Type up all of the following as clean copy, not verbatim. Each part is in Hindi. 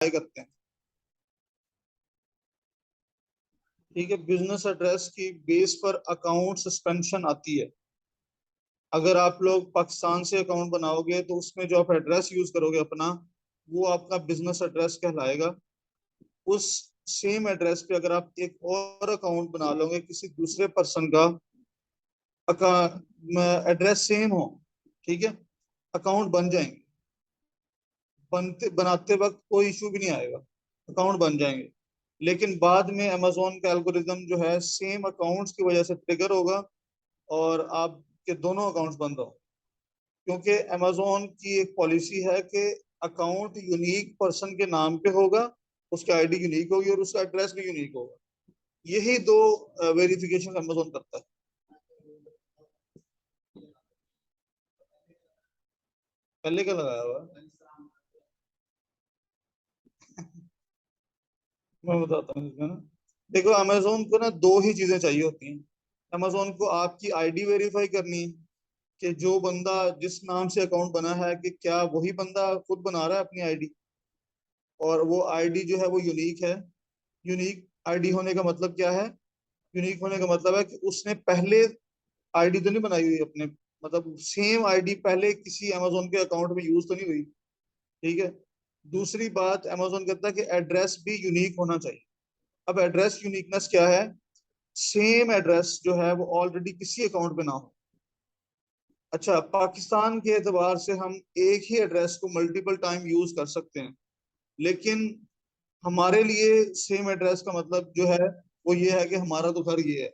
करते हैं। ठीक है, बिजनेस एड्रेस की बेस पर अकाउंट सस्पेंशन आती है। अगर आप लोग पाकिस्तान से अकाउंट बनाओगे तो उसमें जो आप एड्रेस यूज करोगे अपना, वो आपका बिजनेस एड्रेस कहलाएगा। उस सेम एड्रेस पे अगर आप एक और अकाउंट बना लोगे किसी दूसरे पर्सन का, एड्रेस सेम हो, ठीक है, अकाउंट बन जाएंगे। बनते बनाते वक्त कोई इशू भी नहीं आएगा, अकाउंट बन जाएंगे। लेकिन बाद में अमेजोन का एल्गोरिदम जो है सेम अकाउंट्स की वजह से ट्रिगर होगा और आपके दोनों अकाउंट्स बंद होंगे। क्योंकि अमेजोन की एक पॉलिसी है कि अकाउंट यूनिक पर्सन के नाम पे होगा, उसकी आईडी यूनिक होगी और उसका एड्रेस भी यूनिक होगा। यही दो वेरिफिकेशन अमेजोन करता है। पहले का लगाया हुआ है। मैं बताता हूँ इसमें ना। देखो, अमेजोन को ना दो ही चीजें चाहिए होती हैं। अमेजोन को आपकी आईडी वेरीफाई करनी है कि जो बंदा जिस नाम से अकाउंट बना है कि क्या वही बंदा खुद बना रहा है अपनी आईडी, और वो आईडी जो है वो यूनिक है। यूनिक आईडी होने का मतलब क्या है? यूनिक होने का मतलब है कि उसने पहले आईडी तो नहीं बनाई हुई अपने, मतलब सेम आईडी पहले किसी अमेजोन के अकाउंट में यूज तो नहीं हुई। ठीक है। दूसरी बात, अमेजोन कहता है कि एड्रेस भी यूनिक होना चाहिए। अब एड्रेस यूनिकनेस क्या है? सेम एड्रेस जो है वो ऑलरेडी किसी अकाउंट पे ना हो। अच्छा, पाकिस्तान के एतबार से हम एक ही एड्रेस को मल्टीपल टाइम यूज कर सकते हैं, लेकिन हमारे लिए सेम एड्रेस का मतलब जो है वो ये है कि हमारा तो घर ये है।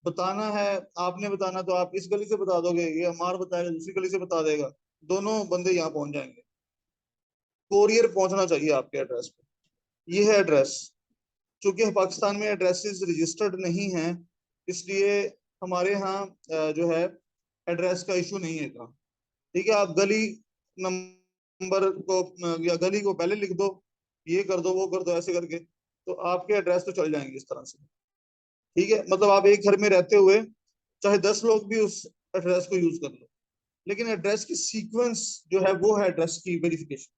बताना है, आपने बताना तो आप इस गली से बता दोगे, ये हमारा बताएगा दूसरी गली से बता देगा, दोनों बंदे यहाँ पहुंच जाएंगे। कोरियर पहुंचना चाहिए आपके एड्रेस पे। ये है एड्रेस। चूंकि पाकिस्तान में एड्रेसेस रजिस्टर्ड नहीं है, इसलिए हमारे यहाँ जो है एड्रेस का इशू नहीं है इतना। ठीक है, आप गली नंबर को या गली को पहले लिख दो, ये कर दो वो कर दो ऐसे करके, तो आपके एड्रेस तो चल जाएंगे इस तरह से। ठीक है, मतलब आप एक घर में रहते हुए चाहे 10 लोग भी उस एड्रेस को यूज कर लो, लेकिन एड्रेस की सीक्वेंस जो है वो है एड्रेस की वेरिफिकेशन।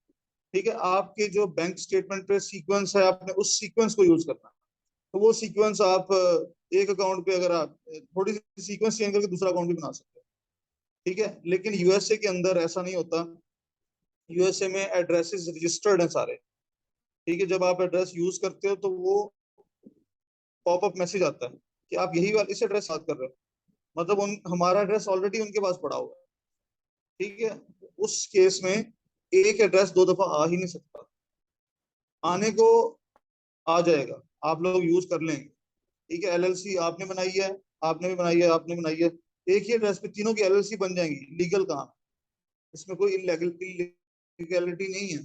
ठीक है, आपके जो बैंक स्टेटमेंट पे सीक्वेंस है, आपने उस सीक्वेंस को यूज करना। तो वो सीक्वेंस आप एक अकाउंट पे अगर आप थोड़ी सी सीक्वेंस चेंज करके दूसरा अकाउंट भी बना सकते हैं। ठीक है, लेकिन यूएसए के अंदर ऐसा नहीं होता। यूएसए में एड्रेसेस रजिस्टर्ड हैं सारे। ठीक है, जब आप एड्रेस यूज करते हो तो वो पॉपअप मैसेज आता है कि आप यही वाले इस एड्रेस बात कर रहे हो, मतलब उन हमारा एड्रेस ऑलरेडी उनके पास पड़ा हुआ है। ठीक है, उस केस में एक एड्रेस दो दफा आ ही नहीं सकता। आने को आ जाएगा, आप लोग यूज कर लेंगे। ठीक है, एलएलसी आपने बनाई है, आपने भी बनाई है, आपने बनाई है, एक ही एड्रेस पे तीनों की एलएलसी बन जाएंगी। लीगल काम, इसमें कोई इलीगलिटी नहीं है।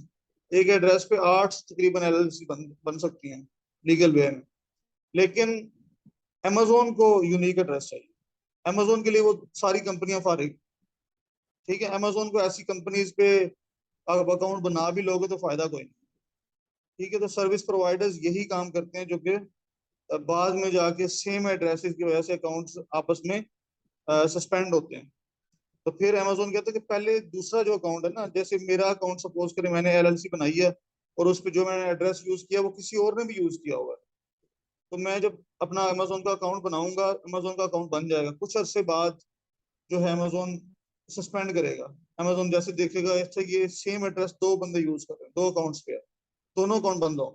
एक एड्रेस पे 8 तकरीबन एलएलसी बन सकती हैं लीगल वे में। लेकिन अमेजोन को यूनिक एड्रेस चाहिए। अमेजोन के लिए वो सारी कंपनियां फारिग। ठीक है, अमेजोन को ऐसी कंपनीज पे आप अकाउंट बना भी लोगे तो फायदा कोई नहीं। ठीक है, तो सर्विस प्रोवाइडर्स यही काम करते हैं जो कि बाद में जाके सेम एड्रेसेस की वजह से अकाउंट्स आपस में सस्पेंड होते हैं। तो फिर अमेजोन कहता है कि पहले दूसरा जो अकाउंट है ना, जैसे मेरा अकाउंट सपोज करें मैंने एलएलसी बनाई है और उस पर जो मैंने एड्रेस यूज किया वो किसी और ने भी यूज किया हुआ है, तो मैं जब अपना अमेजोन का अकाउंट बनाऊंगा, अमेजोन का अकाउंट बन जाएगा, कुछ अरसे बाद जो है अमेजोन सस्पेंड करेगा। अमेजोन जैसे देखेगा अच्छा ये सेम एड्रेस दो बंदे यूज कर रहे हैं, दो अकाउंट्स पे है, दोनों अकाउंट बंद हो।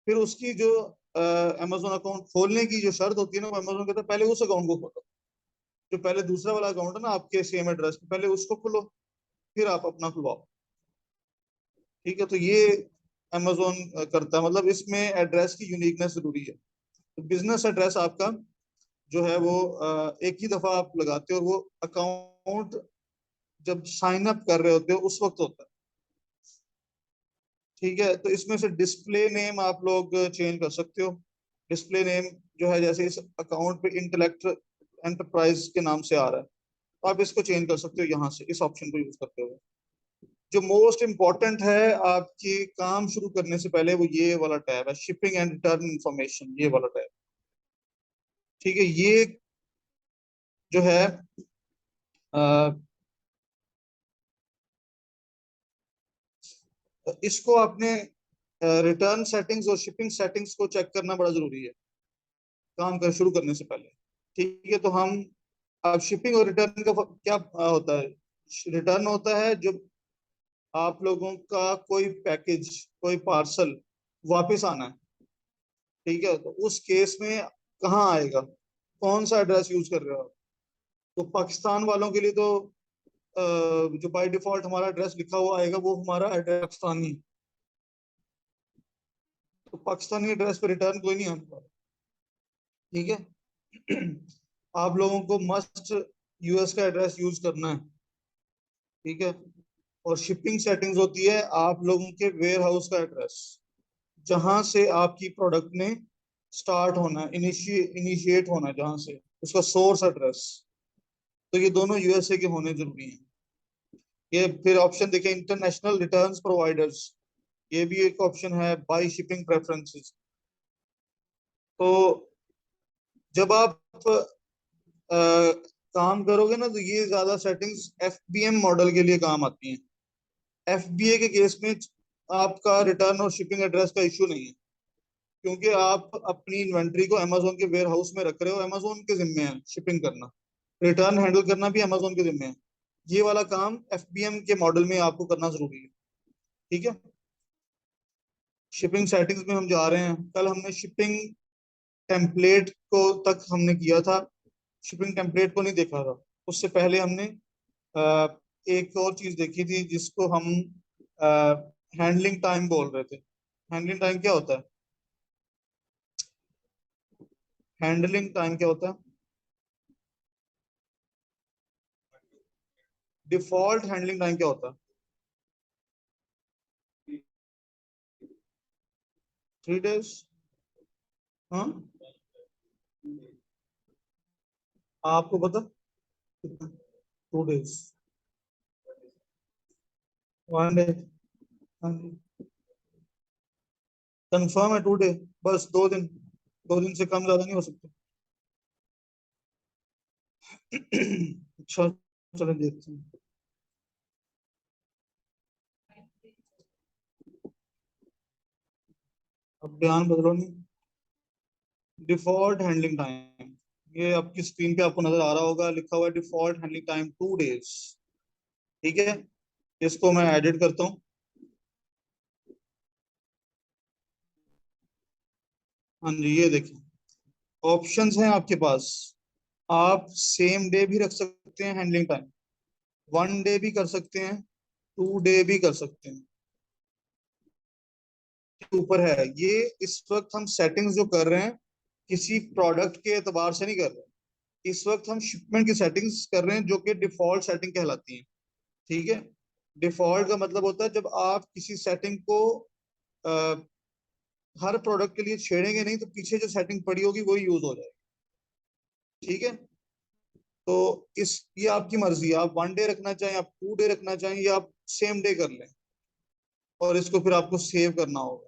फिर उसकी जो अमेजोन अकाउंट खोलने की जो शर्त होती है ना, वो अमेजोन कहता है पहले उस अकाउंट को खोलो। जो पहले दूसरा वाला अकाउंट है ना आपके सेम एड्रेस पे, पहले उसको खोलो, फिर आप अपना खुलवाओ। ठीक है, तो ये अमेजोन करता है, मतलब इसमें एड्रेस की यूनिकनेस जरूरी है। तो बिजनेस एड्रेस आपका जो है वो एक ही दफा आप लगाते हो, और वो अकाउंट जब साइन अप कर रहे होते हो उस वक्त होता है। ठीक है, तो इसमें से डिस्प्ले नेम आप लोग चेंज कर सकते हो। डिस्प्ले नेम जो है जैसे इस अकाउंट पे इंटेलेक्ट एंटरप्राइज के नाम से आ रहा है, तो आप इसको चेंज कर सकते हो यहाँ से इस ऑप्शन को यूज करते हुए। जो मोस्ट इंपॉर्टेंट है आपके काम शुरू करने से पहले, वो ये वाला टैब है, शिपिंग एंड रिटर्न इंफॉर्मेशन, ये वाला टैब। ठीक है, ये जो है इसको आपने रिटर्न सेटिंग्स और शिपिंग सेटिंग्स को चेक करना बड़ा जरूरी है काम कर शुरू करने से पहले। ठीक है, तो हम अब शिपिंग और रिटर्न का क्या होता है। रिटर्न होता है जब आप लोगों का कोई पैकेज, कोई पार्सल वापस आना है। ठीक है, तो उस केस में कहाँ आएगा, कौन सा एड्रेस यूज कर रहे हो आप। तो पाकिस्तान वालों के लिए तो जो बाय डिफॉल्ट हमारा एड्रेस लिखा हुआ आएगा वो हमारा एड्रेस पाकिस्तानी। तो पाकिस्तानी एड्रेस पे रिटर्न कोई नहीं आने वाला। ठीक है। आप लोगों को मस्ट यूएस का एड्रेस यूज करना है। ठीक है, और शिपिंग सेटिंग्स होती है आप लोगों के वेयर हाउस का एड्रेस, जहां से आपकी प्रोडक्ट ने स्टार्ट होना है, इनिशिएट होना है, जहां से उसका सोर्स एड्रेस। तो ये दोनों यूएसए के होने जरूरी हैं। ये फिर ऑप्शन देखें, इंटरनेशनल रिटर्न्स प्रोवाइडर्स, ये भी एक ऑप्शन है, बाई शिपिंग प्रेफरेंसेस। तो जब आप अ, काम करोगे ना तो ये ज्यादा सेटिंग्स एफबीएम मॉडल के लिए काम आती हैं। एफबीए के केस में आपका रिटर्न और शिपिंग एड्रेस का इश्यू नहीं है, क्योंकि आप अपनी इन्वेंट्री को अमेजोन के वेयर हाउस में रख रहे हो, अमेजोन के जिम्मे है शिपिंग करना, रिटर्न हैंडल करना भी अमेजोन के जिम्मे है। ये वाला काम एफबीएम के मॉडल में आपको करना जरूरी है। ठीक है, शिपिंग सेटिंग्स में हम जा रहे हैं। कल हमने शिपिंग टेम्पलेट को तक हमने किया था, शिपिंग टेम्पलेट को नहीं देखा था। उससे पहले हमने अ, एक और चीज देखी थी जिसको हम हैंडलिंग टाइम बोल रहे थे। हैंडलिंग टाइम क्या होता है, हैंडलिंग टाइम क्या होता है। डिफॉल्ट हैंडलिंग टाइम क्या होता है। 3 days। हाँ, आपको पता कितना, 2 days, 1 day। हाँ जी, कंफर्म है 2 डे, बस 2 दिन, 2 दिन से कम ज्यादा नहीं हो सकते। अच्छा, चलो देखते हैं। अब बयान बदलो नहीं। डिफॉल्ट हैंडलिंग टाइम, ये आपकी स्क्रीन पे आपको नजर आ रहा होगा, लिखा हुआ है डिफॉल्ट हैंडलिंग टाइम 2 days। ठीक है, इसको मैं एडिट करता हूँ। हाँ जी, ये देखिए, ऑप्शंस हैं आपके पास। आप सेम डे भी रख सकते हैं हैंडलिंग टाइम, 1 डे भी कर सकते हैं, 2 डे भी कर सकते हैं। ऊपर है ये। इस वक्त हम सेटिंग्स जो कर रहे हैं किसी प्रोडक्ट के एतबार से नहीं कर रहे। इस वक्त हम शिपमेंट की सेटिंग्स कर रहे हैं जो कि डिफॉल्ट सेटिंग कहलाती है। ठीक है, डिफॉल्ट का मतलब होता है जब आप किसी सेटिंग को आ, हर प्रोडक्ट के लिए छेड़ेंगे नहीं तो पीछे जो सेटिंग पड़ी होगी वही यूज हो जाएगी। ठीक है, तो इस ये आपकी मर्जी है, आप 1 डे रखना चाहें, आप 2 डे रखना चाहें, या आप सेम डे कर लें, और इसको फिर आपको सेव करना होगा।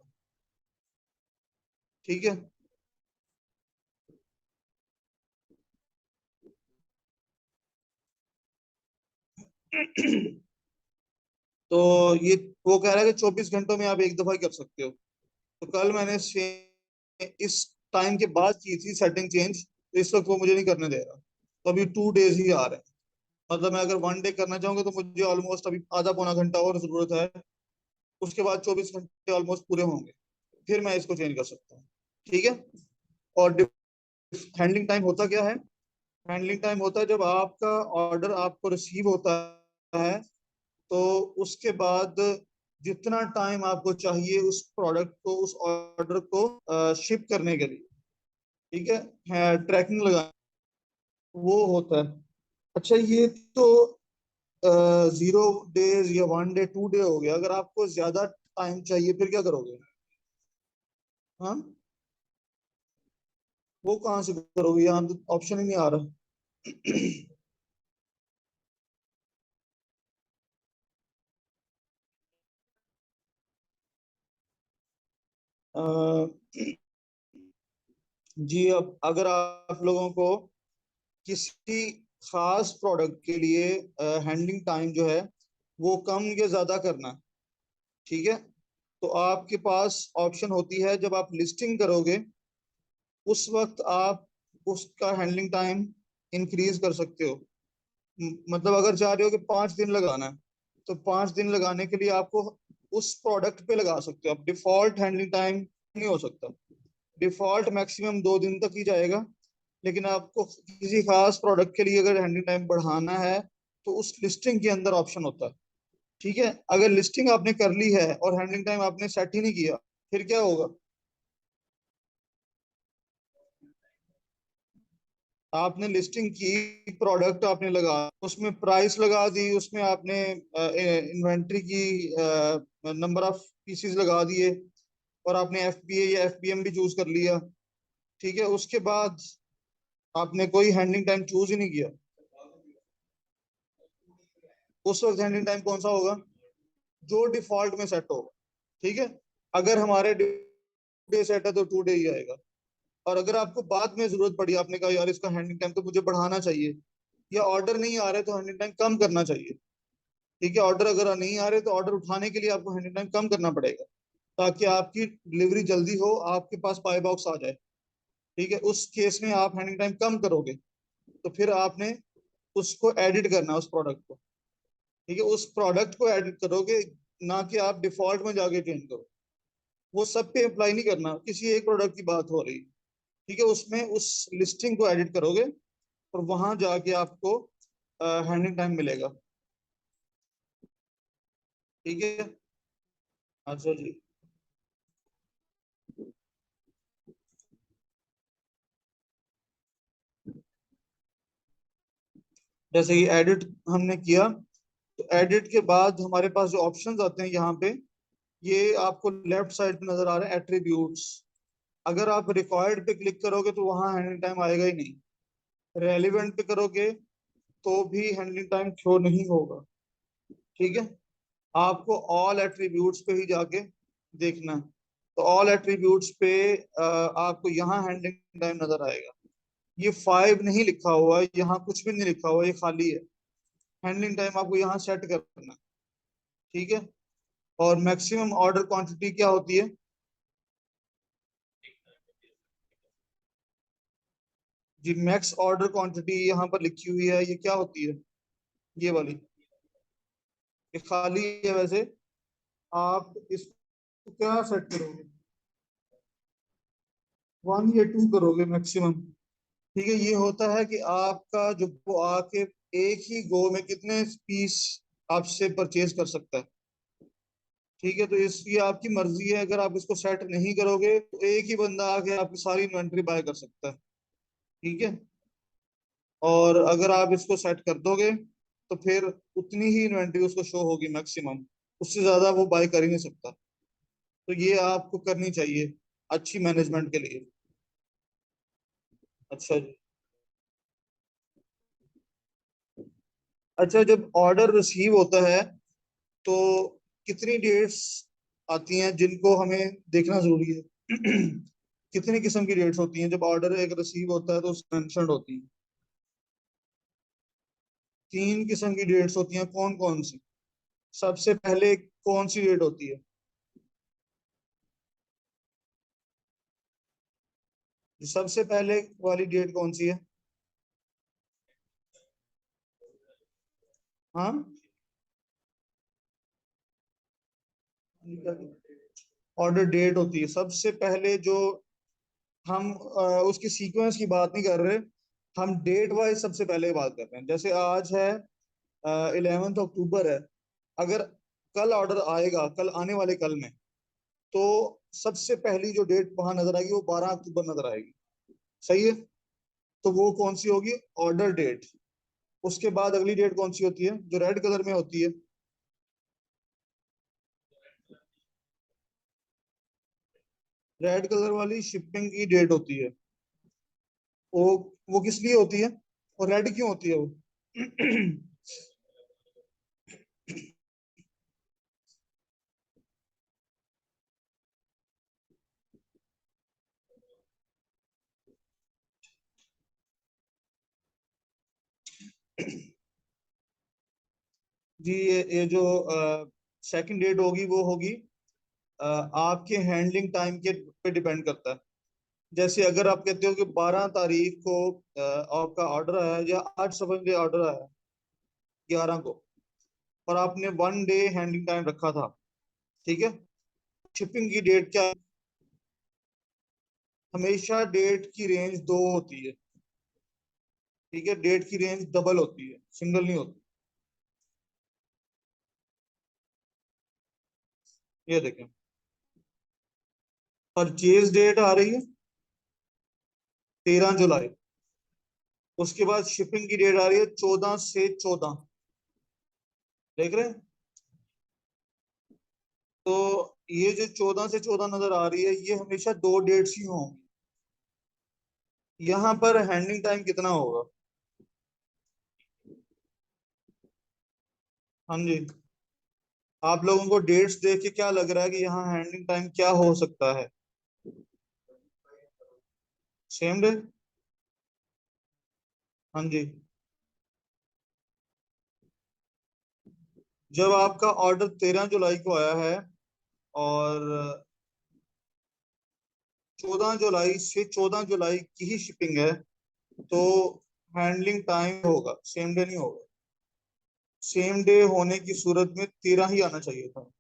ठीक है। तो ये वो कह रहा है कि 24 घंटों में आप एक दफा ही कर सकते हो। तो कल मैंने इस टाइम के बाद की थी सेटिंग चेंज, तो इस वक्त वो मुझे नहीं करने दे रहा। तो अभी 2 days ही आ रहे हैं। मतलब मैं अगर 1 डे करना चाहूंगा तो मुझे ऑलमोस्ट अभी आधा पौना घंटा और जरूरत है। उसके बाद 24 घंटे ऑलमोस्ट पूरे होंगे, फिर मैं इसको चेंज कर सकता हूँ। ठीक है, और हैंडलिंग टाइम होता क्या है। हैंडलिंग टाइम होता है जब आपका ऑर्डर आपको रिसीव होता है, तो उसके बाद जितना टाइम आपको चाहिए उस प्रोडक्ट को, उस ऑर्डर को शिप करने के लिए, ठीक है, ट्रैकिंग लगा, वो होता है। अच्छा, ये तो 0 डेज या 1 डे 2 डे हो गया। अगर आपको ज्यादा टाइम चाहिए फिर क्या करोगे। हाँ, वो कहाँ से करोगे, यहाँ तो ऑप्शन ही नहीं आ रहा। अ, जी, अब अगर आप लोगों को किसी खास प्रोडक्ट के लिए हैंडलिंग टाइम जो है वो कम या ज्यादा करना है। ठीक है, तो आपके पास ऑप्शन होती है, जब आप लिस्टिंग करोगे उस वक्त आप उसका हैंडलिंग टाइम इंक्रीज कर सकते हो। मतलब अगर चाह रहे हो कि 5 दिन लगाना है, तो 5 दिन लगाने के लिए आपको उस प्रोडक्ट पे लगा सकते हो। अब डिफॉल्ट हैंडलिंग टाइम नहीं हो सकता, डिफॉल्ट मैक्सिमम 2 दिन तक ही जाएगा। लेकिन आपको किसी खास प्रोडक्ट के लिए अगर हैंडलिंग टाइम बढ़ाना है तो उस लिस्टिंग के अंदर ऑप्शन होता है। ठीक है, अगर लिस्टिंग आपने कर ली है और हैंडलिंग टाइम आपने सेट ही नहीं किया, फिर क्या होगा? आपने लिस्टिंग की, प्रोडक्ट आपने लगा, उसमें प्राइस लगा दी, उसमें आपने इन्वेंट्री की नंबर ऑफ पीसीज लगा दिए, और आपने एफबीए या एफबीएम भी चूज कर लिया। ठीक है, उसके बाद आपने कोई हैंडलिंग टाइम चूज ही नहीं किया, उस वक्त हैंडलिंग टाइम कौन सा होगा? जो डिफॉल्ट में सेट होगा। ठीक है, अगर हमारे डे सेट है तो 2 डे ही आएगा। और अगर आपको बाद में जरूरत पड़ी, आपने कहा यार इसका हैंडलिंग टाइम तो मुझे बढ़ाना चाहिए, या ऑर्डर नहीं आ रहे तो हैंडलिंग टाइम कम करना चाहिए। ठीक है, ऑर्डर अगर नहीं आ रहे तो ऑर्डर उठाने के लिए आपको हैंडलिंग टाइम कम करना पड़ेगा, ताकि आपकी डिलीवरी जल्दी हो, आपके पास बाय बॉक्स आ जाए। ठीक है, उस केस में आप हैंडलिंग टाइम कम करोगे, तो फिर आपने उसको एडिट करना है, उस प्रोडक्ट को। ठीक है, उस प्रोडक्ट को एडिट करोगे, ना कि आप डिफॉल्ट में जाके चेंज करो। वो सब पे अप्लाई नहीं करना, किसी एक प्रोडक्ट की बात हो रही। ठीक है, उसमें उस लिस्टिंग को एडिट करोगे और वहां जाके आपको हैंडलिंग टाइम मिलेगा। ठीक है। अच्छा जी। जैसे कि एडिट हमने किया, तो एडिट के बाद हमारे पास जो ऑप्शंस आते हैं यहाँ पे, ये आपको लेफ्ट साइड पे नजर आ रहे हैं, एट्रीब्यूट्स। अगर आप रिक्वायर्ड पे क्लिक करोगे तो वहां हैंडलिंग टाइम आएगा ही नहीं। रेलिवेंट पे करोगे तो भी हैंडलिंग टाइम शो नहीं होगा। ठीक है, आपको ऑल एट्रीब्यूट्स पे ही जाके देखना है। तो ऑल एट्रीब्यूट्स पे आपको यहाँ हैंडलिंग टाइम नजर आएगा। ये 5 नहीं लिखा हुआ है, यहाँ कुछ भी नहीं लिखा हुआ, ये खाली है। हैंडलिंग टाइम आपको यहाँ सेट करना है। ठीक है, और मैक्सिमम ऑर्डर क्वांटिटी क्या होती है? जी, मैक्स ऑर्डर क्वांटिटी यहाँ पर लिखी हुई है, ये क्या होती है? ये वाली, ये खाली है वैसे। आप इसको क्या सेट करोगे? 1 या 2 करोगे मैक्सिमम। ठीक है, ये होता है कि आपका जो वो आके एक ही गो में कितने पीस आपसे परचेज कर सकता है। ठीक है, तो इसकी आपकी मर्जी है, अगर आप इसको सेट नहीं करोगे तो एक ही बंदा आके आपकी सारी इन्वेंट्री बाय कर सकता है। ठीक है, और अगर आप इसको सेट कर दोगे तो फिर उतनी ही इन्वेंट्री उसको शो होगी मैक्सिमम, उससे ज्यादा वो बाय कर ही नहीं सकता। तो ये आपको करनी चाहिए अच्छी मैनेजमेंट के लिए। अच्छा जी। अच्छा, जब ऑर्डर रिसीव होता है तो कितनी डेट्स आती हैं जिनको हमें देखना जरूरी है? कितनी किस्म की डेट्स होती हैं जब ऑर्डर एक रिसीव होता है तो उसमें मेंशन होती हैं? 3 किस्म की डेट्स होती हैं, कौन कौन सी? सबसे पहले कौन सी डेट होती है? सबसे पहले वाली डेट कौन सी है? हाँ, ऑर्डर डेट होती है सबसे पहले। जो हम उसकी सीक्वेंस की बात नहीं कर रहे, हम डेट वाइज सबसे पहले बात कर रहे हैं। जैसे आज है 11 अक्टूबर है, अगर कल ऑर्डर आएगा, कल आने वाले कल में, तो सबसे पहली जो डेट वहां नजर आएगी वो 12 अक्टूबर नजर आएगी। सही है, तो वो कौन सी होगी? Order date. उसके बाद अगली डेट कौन सी होती है जो रेड कलर में होती है? रेड कलर वाली शिपिंग की डेट होती है। वो वो किस लिए होती है, और रेड क्यों होती है वो? जी, ये जो सेकंड डेट होगी वो होगी आपके हैंडलिंग टाइम के पे डिपेंड करता है। जैसे अगर आप कहते हो कि 12 तारीख को आपका ऑर्डर आया या आज समझ ले ऑर्डर आया 11 को, और आपने 1 डे हैंडलिंग टाइम रखा था, ठीक है। शिपिंग की डेट क्या है? हमेशा डेट की रेंज 2 होती है, ठीक है। डेट की रेंज डबल होती है, सिंगल नहीं होती। ये देखें, परचेज डेट आ रही है 13 जुलाई। उसके बाद शिपिंग की डेट आ रही है 14 से 14। देख रहे हैं? तो ये जो 14 से 14 नजर आ रही है, ये हमेशा 2 डेट्स ही होंगी। यहाँ पर हैंडलिंग टाइम कितना होगा? हाँ जी। आप लोगों को डेट्स देख के क्या लग रहा है कि यहाँ हैंडलिंग टाइम क्या हो सकता है? Same day. हाँ जी। जब आपका ऑर्डर 13 जुलाई को आया है और 14 जुलाई की ही शिपिंग है, तो हैंडलिंग टाइम होगा, सेम डे नहीं होगा। सेम डे होने की सूरत में 13 ही आना चाहिए था,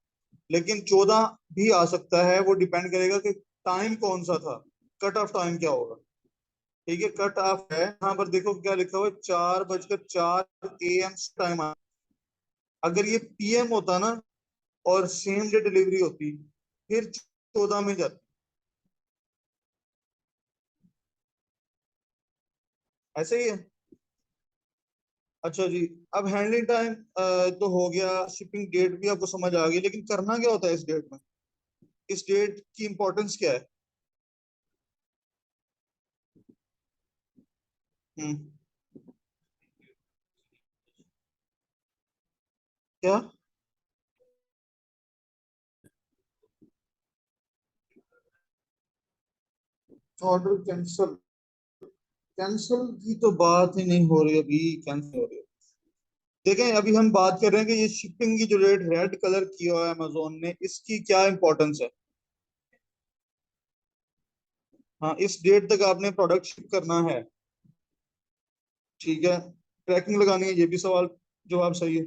लेकिन 14 भी आ सकता है। वो डिपेंड करेगा कि टाइम कौन सा था, कट ऑफ टाइम क्या होगा। ठीक है, कट ऑफ है यहाँ पर, देखो क्या लिखा हुआ है, 4:04 AM टाइम। अगर ये PM होता ना और सेम डे डिलीवरी होती, फिर 14 में जाती। ऐसे ही है। अच्छा जी। अब हैंडलिंग टाइम तो हो गया, शिपिंग डेट भी आपको समझ आ गई, लेकिन करना क्या होता है इस डेट में? इस डेट की इंपॉर्टेंस क्या है? हम्म। क्या? Order cancel? कैंसिल की तो बात ही नहीं हो रही, अभी कैंसिल हो रही है। देखें, अभी हम बात कर रहे हैं कि ये शिपिंग की जो रेट रेड कलर किया हुआ है अमेजोन ने, इसकी क्या इंपॉर्टेंस है। हाँ, इस डेट तक आपने प्रोडक्ट शिप करना है, ठीक है। ट्रैकिंग लगानी है, ये भी सवाल जवाब सही है।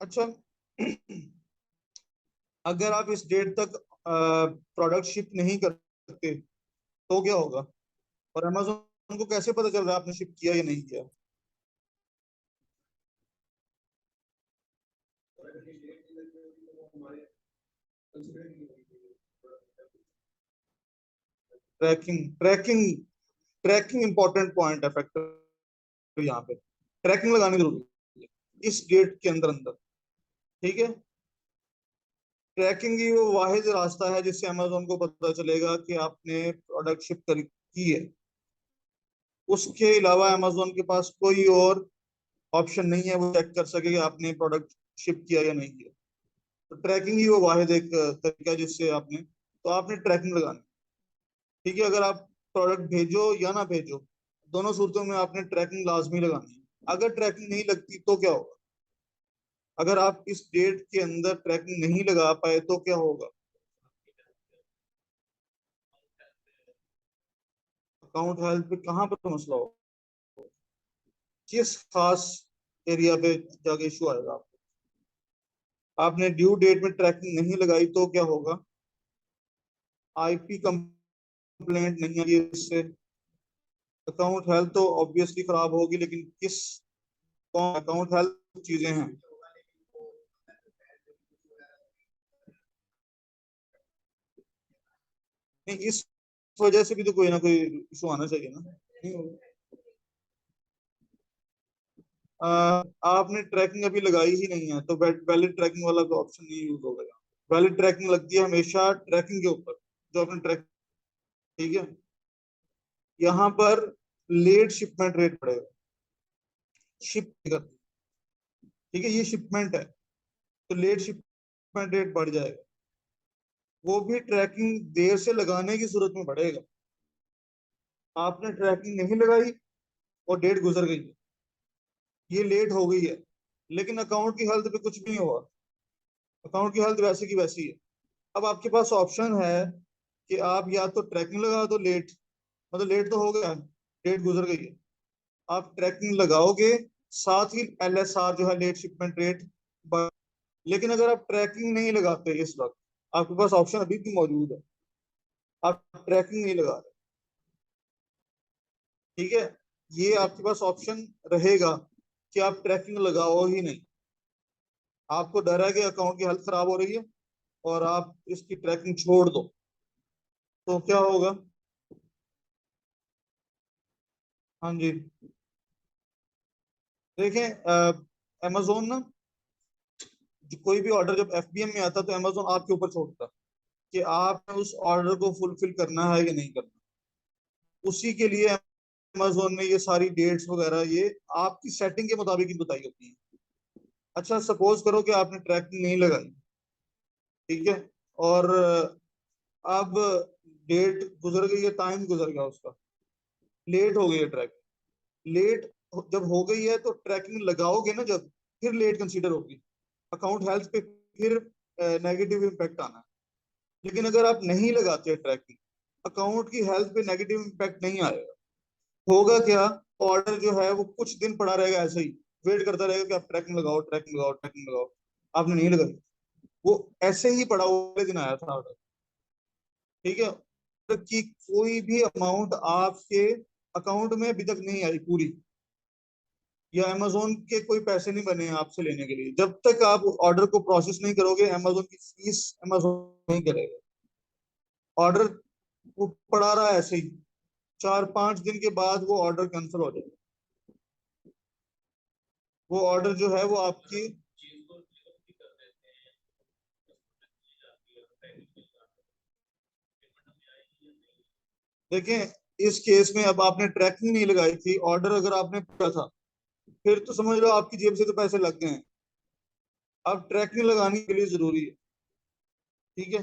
अच्छा। अगर आप इस डेट तक प्रोडक्ट शिप नहीं करते तो क्या होगा? और अमेजोन को कैसे पता चल रहा है आपने शिप किया या नहीं किया? Tracking tracking tracking important point है, फैक्टर यहाँ पे। ट्रैकिंग लगानी जरूरी है इस डेट के अंदर अंदर, ठीक है। ट्रैकिंग ही वो वाहिद रास्ता है जिससे अमेजोन को पता चलेगा कि आपने प्रोडक्ट शिप कर की है। उसके अलावा अमेजोन के पास कोई और ऑप्शन नहीं है वो चेक कर सके कि आपने प्रोडक्ट शिप किया या नहीं किया। तो ट्रैकिंग ही वो वाहिद एक तरीका है जिससे आपने, तो आपने ट्रैकिंग लगानी, ठीक है। अगर आप प्रोडक्ट भेजो या ना भेजो, दोनों सूरतों में आपने ट्रैकिंग लाजमी लगानी है। अगर ट्रैकिंग नहीं लगती तो क्या होगा? अगर आप इस डेट के अंदर ट्रैकिंग नहीं लगा पाए तो क्या होगा? अकाउंट हेल्थ पे कहाँ पर मसला हो? किस खास एरिया पे जाके इशू आएगा आपको? आपने ड्यू डेट में ट्रैकिंग नहीं लगाई तो क्या होगा? IP कंप्लेंट नहीं आई इससे, अकाउंट हेल्थ तो ऑब्वियसली खराब होगी, लेकिन किस, कौन अकाउंट हेल्थ चीजें हैं। नहीं, इस वजह से भी तो कोई ना कोई इशू आना चाहिए ना। नहीं होगा। आपने ट्रैकिंग अभी लगाई ही नहीं है, तो वैलिड ट्रैकिंग वाला तो ऑप्शन नहीं यूज होगा यहाँ। वैलिड ट्रैकिंग लगती है हमेशा ट्रैकिंग के ऊपर, जो आपने ट्रैक, ठीक है। यहाँ पर लेट शिपमेंट रेट पड़ेगा, शिप, ठीक है, ये शिपमेंट है, तो लेट शिपमेंट रेट बढ़ जाएगा। वो भी ट्रैकिंग देर से लगाने की सूरत में बढ़ेगा। आपने ट्रैकिंग नहीं लगाई और डेट गुजर गई है, ये लेट हो गई है, लेकिन अकाउंट की हालत पे कुछ भी नहीं हुआ। अकाउंट की हालत वैसे की वैसी है। अब आपके पास ऑप्शन है कि आप या तो ट्रैकिंग लगा दो लेट, मतलब लेट तो हो गया, डेट गुजर गई है, आप ट्रैकिंग लगाओगे, साथ ही LSR जो है लेट शिपमेंट रेट। लेकिन अगर आप ट्रैकिंग नहीं लगाते इस वक्त, आपके पास ऑप्शन अभी भी मौजूद है, आप ट्रैकिंग नहीं लगा रहे, ठीक है, ये आपके पास ऑप्शन रहेगा कि आप ट्रैकिंग लगाओ ही नहीं। आपको डर है कि अकाउंट की हालत खराब हो रही है और आप इसकी ट्रैकिंग छोड़ दो, तो क्या होगा? हाँ जी, देखें, अमेजोन ना, कोई भी ऑर्डर जब FBM में आता है तो अमेजोन आपके ऊपर छोड़ता है कि आपने उस ऑर्डर को फुलफिल करना है या नहीं करना। उसी के लिए अमेजोन ने ये सारी डेट्स वगैरह ये आपकी सेटिंग के मुताबिक ही बताई होती है। अच्छा, सपोज करो कि आपने ट्रैकिंग नहीं लगाई, ठीक है, और अब डेट गुजर गई है, टाइम गुजर गया उसका, लेट हो गई है ट्रैकिंग, लेट जब हो गई है तो ट्रैकिंग लगाओगे ना जब, फिर लेट कंसीडर होगी, अकाउंट हेल्थ पे फिर नेगेटिव इम्पैक्ट आना है। लेकिन अगर आप नहीं लगाते ट्रैकिंग, अकाउंट की हेल्थ पे नेगेटिव इम्पैक्ट नहीं आएगा। होगा क्या, ऑर्डर जो है वो कुछ दिन पड़ा रहेगा ऐसे ही, वेट करता रहेगा कि आप ट्रैकिंग लगाओ, ट्रैकिंग लगाओ, ट्रैकिंग लगाओ, आपने नहीं लगाई, वो ऐसे ही पड़ा, वो अगले दिन आया था ऑर्डर, ठीक है, कि कोई भी अमाउंट आपके अकाउंट में अभी तक नहीं आई पूरी, या अमेजोन के कोई पैसे नहीं बने हैं आपसे लेने के लिए, जब तक आप ऑर्डर को प्रोसेस नहीं करोगे अमेजोन की फीस अमेजोन नहीं करेगा। ऑर्डर वो पड़ा रहा है ऐसे ही, 4-5 दिन के बाद वो ऑर्डर कैंसिल हो जाएगा, वो ऑर्डर जो है वो आपकी। देखें, इस केस में अब आपने ट्रैकिंग नहीं लगाई थी, ऑर्डर अगर आपने किया था, फिर तो समझ लो आपकी जेब से तो पैसे लग गए हैं। अब ट्रैकिंग लगानी के लिए जरूरी है, ठीक है,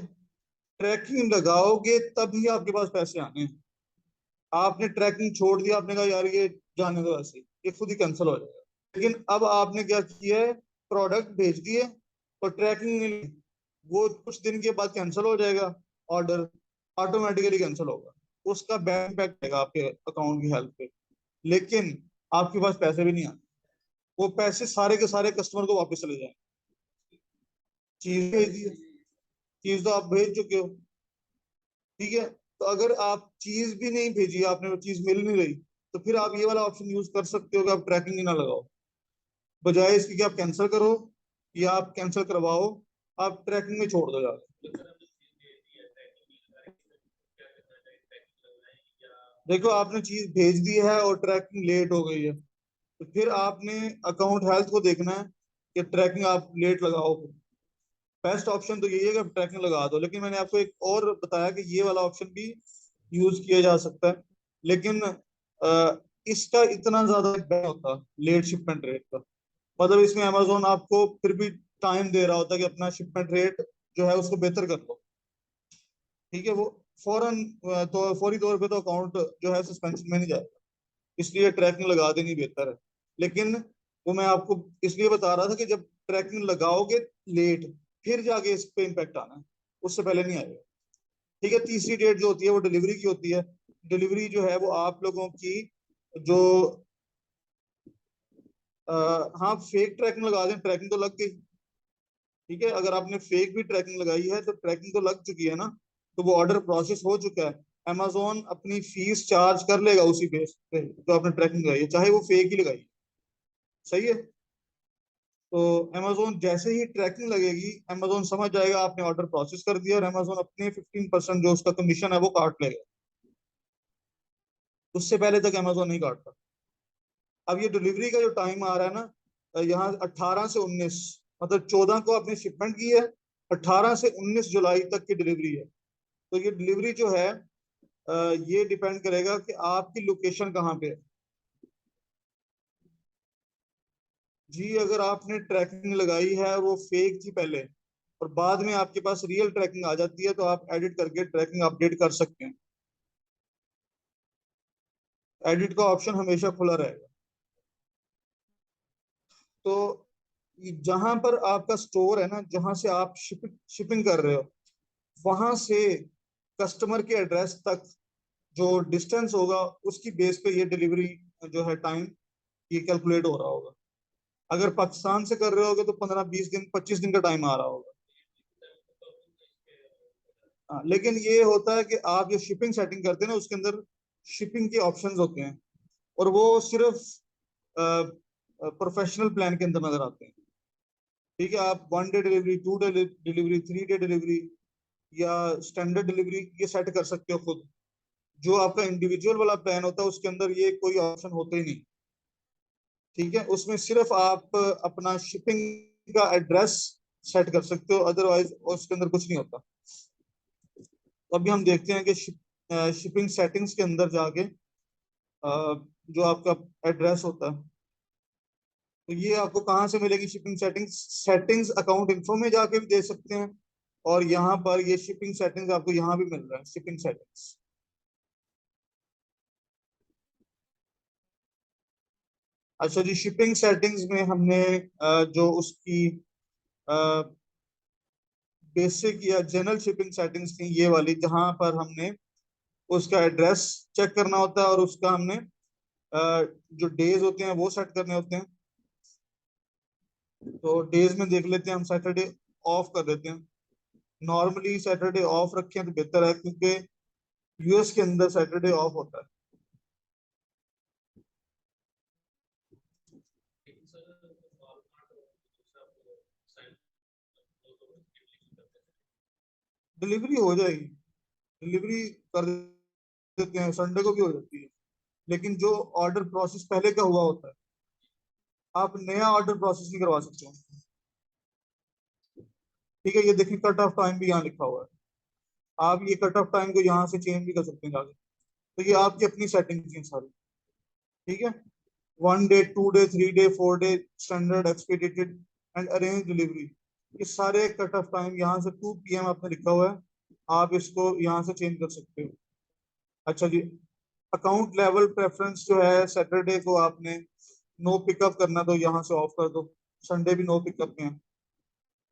ट्रैकिंग लगाओगे तभी आपके पास पैसे आने हैं। आपने ट्रैकिंग छोड़ दिया, आपने कहा यार ये जाने दो ऐसे ये खुद ही कैंसिल हो जाएगा। लेकिन अब आपने क्या किया है, प्रोडक्ट भेज दिए और ट्रैकिंग नहीं ली, वो कुछ दिन के बाद कैंसिल हो जाएगा, ऑर्डर ऑटोमेटिकली कैंसिल होगा, उसका बैड इम्पैक्ट आएगा आपके अकाउंट की हेल्थ पे। लेकिन आपके पास पैसे भी नहीं आते, वो पैसे सारे के सारे कस्टमर को वापस चले जाएंगे। चीज भेज दी है, चीज तो आप भेज चुके हो, ठीक है, तो अगर आप चीज भी नहीं भेजी, आपने वो चीज मिल नहीं रही, तो फिर आप ये वाला ऑप्शन यूज कर सकते हो कि आप ट्रैकिंग ही ना लगाओ, बजाय इसकी कि आप कैंसिल करो या आप कैंसिल करवाओ, आप ट्रैकिंग में छोड़ दो यार। देखो, आपने चीज भेज दी है और ट्रैकिंग लेट हो गई है, तो फिर आपने अकाउंट हेल्थ को देखना है कि ट्रैकिंग आप लेट लगाओ। बेस्ट ऑप्शन तो यही है कि आप ट्रैकिंग लगा दो, लेकिन मैंने आपको एक और बताया कि ये वाला ऑप्शन भी यूज किया जा सकता है, लेकिन इसका इतना ज्यादा नहीं होता लेट शिपमेंट रेट का, मतलब इसमें अमेजोन आपको फिर भी टाइम दे रहा होता है कि अपना शिपमेंट रेट जो है उसको बेहतर कर लो, ठीक है, वो फौरन तो फौरी तौर पे तो अकाउंट जो है सस्पेंशन में नहीं जाएगा, इसलिए ट्रैकिंग लगा देनी बेहतर है। लेकिन वो मैं आपको इसलिए बता रहा था कि जब ट्रैकिंग लगाओगे लेट, फिर जाके इस पे इम्पैक्ट आना है, उससे पहले नहीं आएगा, ठीक है। तीसरी डेट जो होती है वो डिलीवरी की होती है, डिलीवरी जो है वो आप लोगों की जो आ, हाँ फेक ट्रैकिंग लगा दें, ट्रैकिंग तो लग गई, ठीक है, अगर आपने फेक भी ट्रैकिंग लगाई है तो ट्रैकिंग तो लग चुकी है ना, तो वो ऑर्डर प्रोसेस हो चुका है, अमेजोन अपनी फीस चार्ज कर लेगा उसी बेस पे जो आपने ट्रैकिंग लगाई है, चाहे वो फेक ही लगाई है, सही है। तो अमेजोन जैसे ही ट्रैकिंग लगेगी, अमेजोन समझ जाएगा आपने ऑर्डर प्रोसेस कर दिया, और अमेजोन अपने 15% जो उसका कमीशन है वो काट लेगा, उससे पहले तक अमेजोन नहीं काटता। अब ये डिलीवरी का जो टाइम आ रहा है ना, यहाँ 18 से 19, मतलब 14 को आपने शिपमेंट की है, 18 से 19 जुलाई तक की डिलीवरी है, तो ये डिलीवरी जो है ये डिपेंड करेगा कि आपकी लोकेशन कहाँ पे है। जी, अगर आपने ट्रैकिंग लगाई है वो फेक थी पहले, और बाद में आपके पास रियल ट्रैकिंग आ जाती है, तो आप एडिट करके ट्रैकिंग अपडेट कर सकते हैं, एडिट का ऑप्शन हमेशा खुला रहेगा। तो जहां पर आपका स्टोर है ना, जहां से आप शिपिंग कर रहे हो, वहां से कस्टमर के एड्रेस तक जो डिस्टेंस होगा उसकी बेस पे ये डिलीवरी जो है टाइम ये कैलकुलेट हो रहा होगा। अगर पाकिस्तान से कर रहे होगे तो 15-20 दिन 25 दिन का टाइम आ रहा होगा। हाँ, लेकिन ये होता है कि आप जो शिपिंग सेटिंग करते हैं ना उसके अंदर शिपिंग के ऑप्शंस होते हैं और वो सिर्फ प्रोफेशनल प्लान के अंदर नजर आते हैं। ठीक है, आप 1 day delivery, 2 day delivery, 3 day delivery या स्टैंडर्ड डिलीवरी ये सेट कर सकते हो खुद। जो आपका इंडिविजुअल वाला प्लान होता है उसके अंदर ये कोई ऑप्शन होते ही नहीं। ठीक है, उसमें सिर्फ आप अपना शिपिंग का एड्रेस सेट कर सकते हो, अदरवाइज उसके अंदर कुछ नहीं होता। तो अभी हम देखते हैं कि शिपिंग सेटिंग्स के अंदर जाके जो आपका एड्रेस होता है तो ये आपको कहाँ से मिलेगी shipping settings. Settings account info में जाके भी दे सकते हैं और यहाँ पर ये शिपिंग सेटिंग्स आपको यहाँ भी मिल रहा है, शिपिंग सेटिंग्स। अच्छा जी, शिपिंग सेटिंग्स में हमने जो उसकी बेसिक या जनरल शिपिंग सेटिंग्स थी ये वाली, जहां पर हमने उसका एड्रेस चेक करना होता है और उसका हमने जो डेज होते हैं वो सेट करने होते हैं। तो डेज में देख लेते हैं, हम सैटरडे ऑफ कर देते हैं। नॉर्मली सैटरडे ऑफ रखें तो बेहतर है क्योंकि यूएस के अंदर सैटरडे ऑफ होता है। डिलीवरी हो जाएगी, डिलीवरी कर देते हैं, संडे को भी हो जाती है। लेकिन जो ऑर्डर प्रोसेस पहले का हुआ होता है, आप नया ऑर्डर प्रोसेस नहीं करवा सकते हो। ठीक है, ये देखिए कट ऑफ टाइम भी यहाँ लिखा हुआ है। आप ये कट ऑफ टाइम को यहाँ से चेंज भी कर सकते हैं आगे। तो ये आपकी अपनी सेटिंग है सारी। ठीक है, 1 day, 2 day, 3 day, 4 day, standard, एक्सपीडिटेड and arrange delivery, ये सारे कट ऑफ टाइम यहाँ से 2 PM आपने लिखा हुआ है, आप इसको यहाँ से चेंज कर सकते हो। अच्छा जी, अकाउंट लेवल प्रेफरेंस जो है, सैटरडे को आपने नो पिकअप करना तो यहाँ से ऑफ कर दो, संडे भी नो पिकअप में है।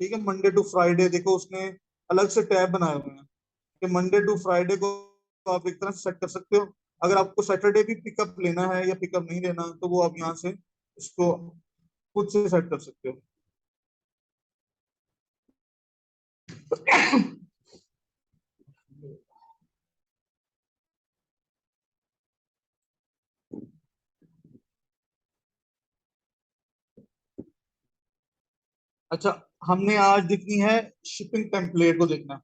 ठीक है, मंडे टू फ्राइडे देखो उसने अलग से टैब बनाए हुए हैं कि मंडे टू फ्राइडे को आप एक तरह से सेट कर सकते हो। अगर आपको सैटरडे भी पिकअप लेना है या पिकअप नहीं लेना तो वो आप यहाँ से इसको खुद से सेट कर सकते हो। अच्छा, हमने आज देखनी है शिपिंग टेम्पलेट को देखना।